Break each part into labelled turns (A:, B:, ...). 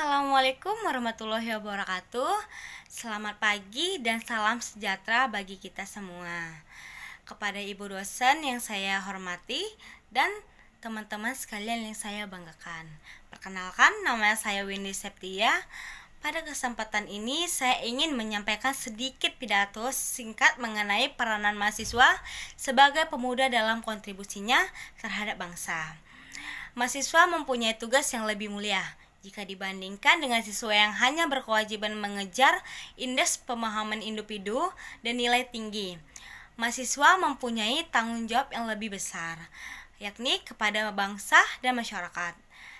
A: Assalamualaikum warahmatullahi wabarakatuh. Selamat pagi dan salam sejahtera bagi kita semua. Kepada ibu dosen yang saya hormati dan teman-teman sekalian yang saya banggakan. Perkenalkan, nama saya Windy Septia. Pada kesempatan ini saya ingin menyampaikan sedikit pidato singkat mengenai peranan mahasiswa sebagai pemuda dalam kontribusinya terhadap bangsa. Mahasiswa mempunyai tugas yang lebih mulia jika dibandingkan dengan siswa yang hanya berkewajiban mengejar indeks pemahaman individu dan nilai tinggi. Mahasiswa mempunyai tanggung jawab yang lebih besar, yakni kepada bangsa dan masyarakat.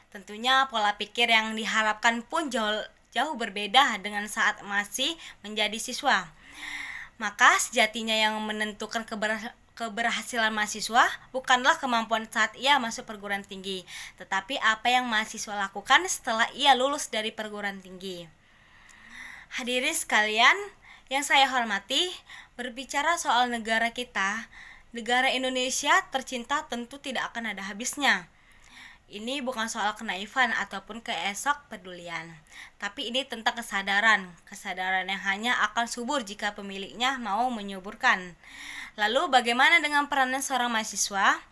A: Tentunya pola pikir yang diharapkan pun jauh berbeda dengan saat masih menjadi siswa. Maka sejatinya yang menentukan keberhasilan mahasiswa bukanlah kemampuan saat ia masuk perguruan tinggi, tetapi apa yang mahasiswa lakukan setelah ia lulus dari perguruan tinggi. Hadirin sekalian yang saya hormati, berbicara soal negara kita, negara Indonesia tercinta tentu tidak akan ada habisnya. Ini bukan soal kenaifan ataupun keesok pedulian, tapi ini tentang kesadaran yang hanya akan subur jika pemiliknya mau menyuburkan. Lalu bagaimana dengan peranan seorang mahasiswa?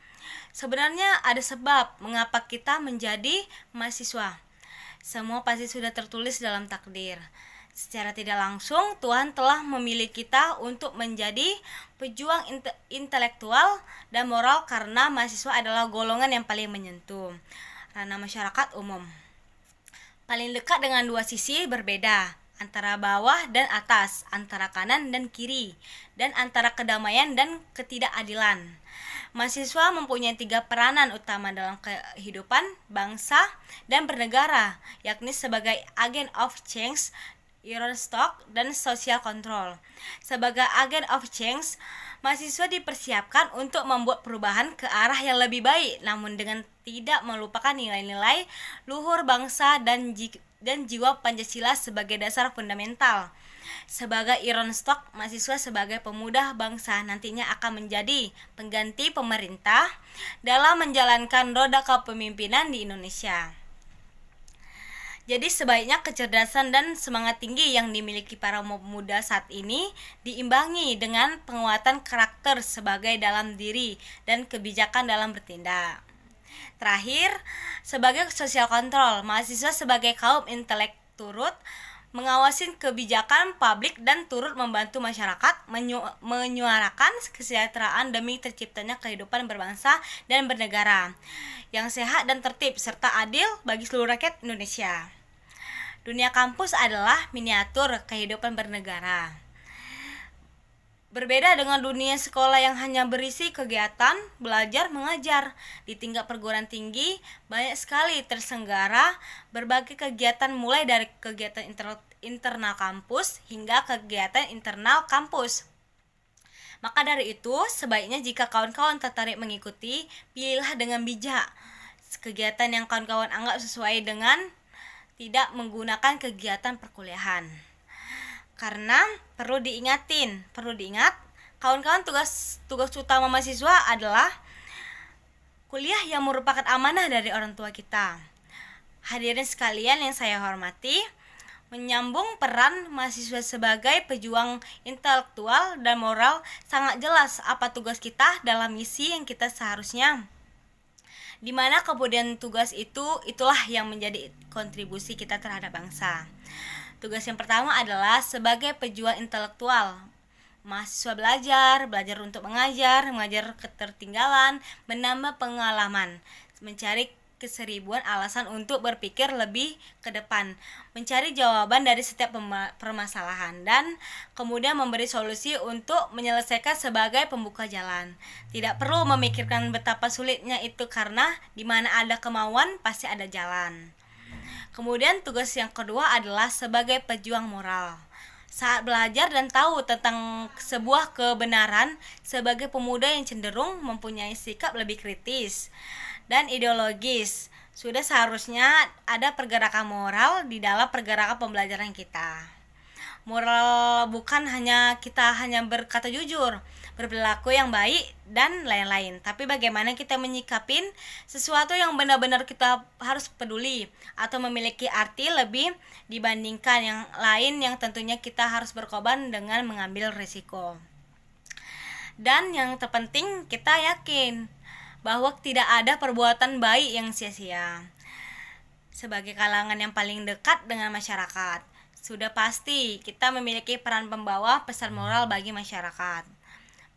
A: Sebenarnya ada sebab mengapa kita menjadi mahasiswa. Semua pasti sudah tertulis dalam takdir. Secara tidak langsung, Tuhan telah memilih kita untuk menjadi pejuang intelektual dan moral karena mahasiswa adalah golongan yang paling menyentuh ranah masyarakat umum. Paling dekat dengan dua sisi berbeda, antara bawah dan atas, antara kanan dan kiri, dan antara kedamaian dan ketidakadilan. Mahasiswa mempunyai 3 peranan utama dalam kehidupan bangsa dan bernegara, yakni sebagai agent of change, iron stock, dan social control. Sebagai agent of change, mahasiswa dipersiapkan untuk membuat perubahan ke arah yang lebih baik, namun dengan tidak melupakan nilai-nilai luhur bangsa dan jiwa Pancasila sebagai dasar fundamental. Sebagai iron stock, mahasiswa sebagai pemuda bangsa nantinya akan menjadi pengganti pemerintah dalam menjalankan roda kepemimpinan di Indonesia. Jadi sebaiknya kecerdasan dan semangat tinggi yang dimiliki para pemuda saat ini diimbangi dengan penguatan karakter sebagai dalam diri dan kebijakan dalam bertindak. Terakhir, sebagai social control, mahasiswa sebagai kaum intelek turut mengawasi kebijakan publik dan turut membantu masyarakat menyuarakan kesejahteraan demi terciptanya kehidupan berbangsa dan bernegara yang sehat dan tertib serta adil bagi seluruh rakyat Indonesia. Dunia kampus adalah miniatur kehidupan bernegara. Berbeda dengan dunia sekolah yang hanya berisi kegiatan belajar mengajar. Di tingkat perguruan tinggi banyak sekali terselenggara berbagai kegiatan mulai dari kegiatan internal kampus hingga kegiatan internal kampus. Maka dari itu, sebaiknya jika kawan-kawan tertarik mengikuti, pilihlah dengan bijak kegiatan yang kawan-kawan anggap sesuai dengan tidak menggunakan kegiatan perkuliahan. Karena perlu diingat, kawan-kawan tugas utama mahasiswa adalah kuliah yang merupakan amanah dari orang tua kita. Hadirin sekalian yang saya hormati, menyambung peran mahasiswa sebagai pejuang intelektual dan moral sangat jelas apa tugas kita dalam misi yang kita seharusnya. Di mana kemudian tugas itulah yang menjadi kontribusi kita terhadap bangsa. Tugas yang pertama adalah sebagai pejuang intelektual. Mahasiswa belajar untuk mengajar ketertinggalan, menambah pengalaman, mencari keseribuan alasan untuk berpikir lebih ke depan, mencari jawaban dari setiap permasalahan, dan kemudian memberi solusi untuk menyelesaikan sebagai pembuka jalan. Tidak perlu memikirkan betapa sulitnya itu karena di mana ada kemauan pasti ada jalan. Kemudian tugas yang kedua adalah sebagai pejuang moral. Saat belajar dan tahu tentang sebuah kebenaran, sebagai pemuda yang cenderung mempunyai sikap lebih kritis dan ideologis, sudah seharusnya ada pergerakan moral di dalam pergerakan pembelajaran kita. Moral bukan hanya kita hanya berkata jujur, berperilaku yang baik dan lain-lain, tapi bagaimana kita menyikapin sesuatu yang benar-benar kita harus peduli atau memiliki arti lebih dibandingkan yang lain yang tentunya kita harus berkorban dengan mengambil risiko. Dan yang terpenting, kita yakin bahwa tidak ada perbuatan baik yang sia-sia. Sebagai kalangan yang paling dekat dengan masyarakat, sudah pasti kita memiliki peran pembawa pesan moral bagi masyarakat.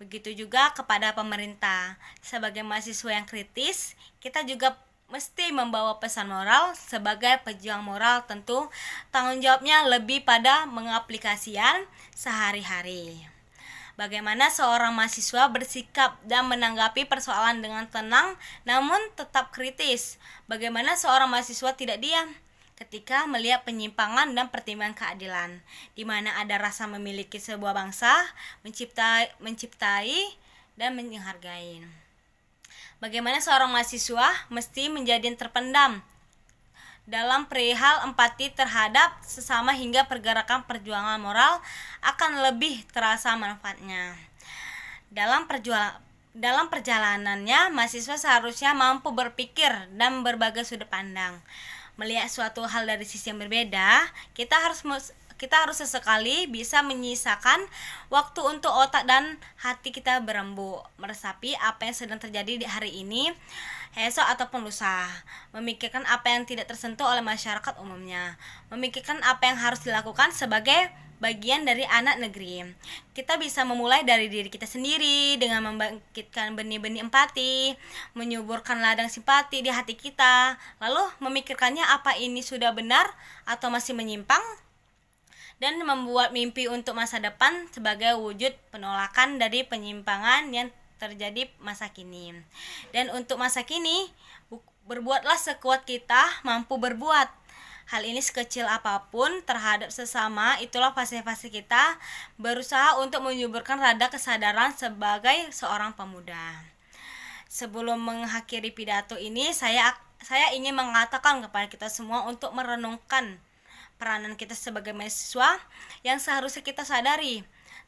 A: Begitu juga kepada pemerintah. Sebagai mahasiswa yang kritis, kita juga mesti membawa pesan moral. Sebagai pejuang moral, tentu tanggung jawabnya lebih pada mengaplikasikan sehari-hari. Bagaimana seorang mahasiswa bersikap dan menanggapi persoalan dengan tenang namun tetap kritis. Bagaimana seorang mahasiswa tidak diam ketika melihat penyimpangan dan pertimbangan keadilan, di mana ada rasa memiliki sebuah bangsa, menciptai dan menghargai. Bagaimana seorang mahasiswa mesti menjadi terpendam dalam perihal empati terhadap sesama hingga pergerakan perjuangan moral akan lebih terasa manfaatnya. Dalam perjalanannya, mahasiswa seharusnya mampu berpikir dan berbagai sudut pandang. Melihat suatu hal dari sisi yang berbeda, kita harus sesekali bisa menyisakan waktu untuk otak dan hati kita berembuk, meresapi apa yang sedang terjadi di hari ini, esok ataupun lusa, memikirkan apa yang tidak tersentuh oleh masyarakat umumnya, memikirkan apa yang harus dilakukan sebagai bagian dari anak negeri. Kita bisa memulai dari diri kita sendiri dengan membangkitkan benih-benih empati, menyuburkan ladang simpati di hati kita, lalu memikirkannya apa ini sudah benar atau masih menyimpang, dan membuat mimpi untuk masa depan sebagai wujud penolakan dari penyimpangan yang terjadi masa kini. Dan untuk masa kini, berbuatlah sekuat kita mampu berbuat. Hal ini sekecil apapun terhadap sesama, itulah fase-fase kita berusaha untuk menyuburkan rada kesadaran sebagai seorang pemuda. Sebelum mengakhiri pidato ini, saya ingin mengatakan kepada kita semua untuk merenungkan peranan kita sebagai mahasiswa yang seharusnya kita sadari.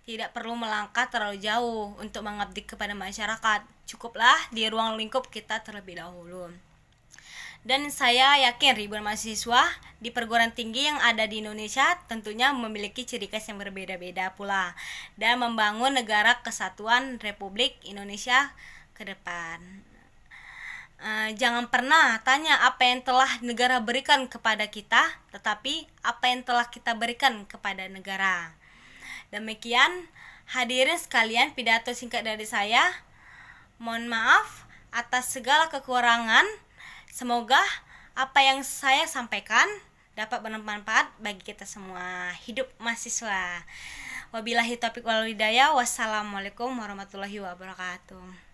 A: Tidak perlu melangkah terlalu jauh untuk mengabdi kepada masyarakat. Cukuplah di ruang lingkup kita terlebih dahulu. Dan saya yakin ribuan mahasiswa di perguruan tinggi yang ada di Indonesia tentunya memiliki ciri khas yang berbeda-beda pula dan membangun negara kesatuan Republik Indonesia ke depan. Jangan pernah tanya apa yang telah negara berikan kepada kita, tetapi apa yang telah kita berikan kepada negara. Demikian hadirin sekalian pidato singkat dari saya. Mohon maaf atas segala kekurangan. Semoga apa yang saya sampaikan dapat bermanfaat bagi kita semua. Hidup mahasiswa. Wabillahi taufiq wal hidayah. Wassalamualaikum warahmatullahi wabarakatuh.